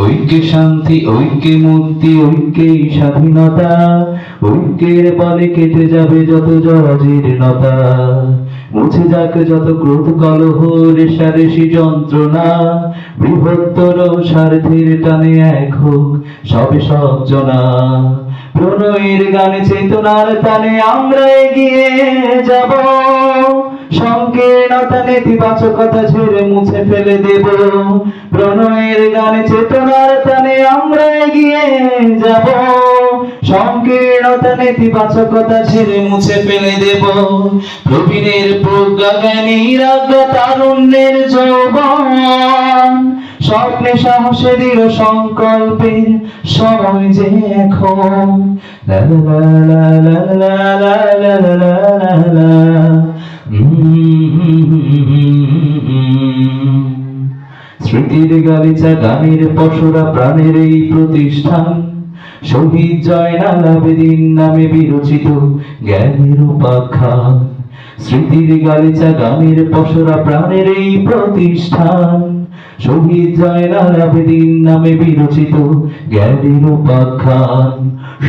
ঐক্যে শান্তি, ঐক্যে মুক্তি, ঐক্যেই স্বাধীনতা। ঐক্যের বলে কেটে যাবে যত জরাজীর্ণতা, মুছে যাক যত ক্রোধ কলহ রেষারেষি যন্ত্রণা। বৃহত্তর স্বার্থের টানে এক হোক সবে সব জনা। প্রণয়ের গানে চেতনার টানে আমরা এগিয়ে যাব, সংকীর্ণতা নেতিবাচকতা ঝেড়ে মুছে ফেলে দেব। প্রণয়ের গানে চেতনার টানে আমরা এগিয়ে যাব, সংকীর্ণতা নেতিবাচকতা ঝেড়ে মুছে ফেলে দেব। প্রবীণের প্রজ্ঞা, জ্ঞানীর আজ্ঞা, তারুণ্যের যৌবন, স্বপ্নে সাহসে দৃঢ় সংকল্পের সময় যে এখন। লা লা লা লা লা লা লা লা লা লা লা। স্মৃতির গালিচা, গানের পসরা, প্রাণের এই প্রতিষ্ঠান। শহীদ জয়নাল আবেদীন নামে বিরচিত জ্ঞানের উপাখ্যান। স্মৃতির গালিচা, গানের পসরা, প্রাণের এই প্রতিষ্ঠান। শহীদ জয়নাল আবেদীন নামে বিরচিত জ্ঞানের উপাখ্যান।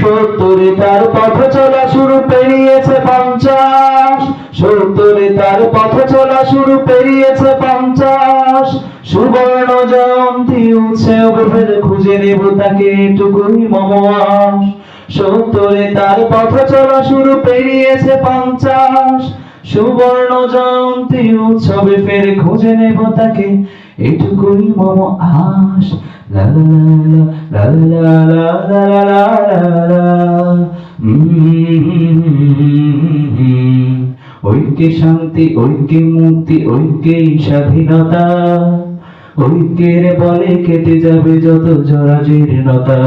৭০-এ তার পথ চলা শুরু, পেরিয়েছে ৫০। ৭০-এ তার পথ চলা শুরু, পেরিয়েছে ৫০। সুবর্ণ জয়ন্তী উৎসব ফের খুঁজে নেব তাকে, এটুকুই মম আশ। ৭০-এ তার পথ চলা শুরু, পেরিয়েছে ৫০। সুবর্ণ জয়ন্তী উৎসবে ফের খুঁজে নেব তাকে, এটুকুই মম আশ। লা লা লা লা লা লা লা লা। ঐক্যে শান্তি, ঐক্যে মুক্তি, ঐক্যেই স্বাধীনতা। ঐক্যের বলে কেটে যাবে যত জরাজীর্ণতা,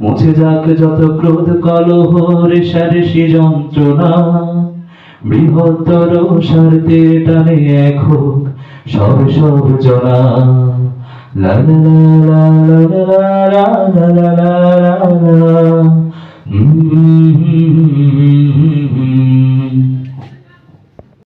মুছে যাক যত ক্রোধ কলহ রেষারেষি যন্ত্রণা। বৃহত্তর স্বার্থের টানে এক হোক সবে সব জনা। লা লা লা লা লা লা লা লা লা লা লা।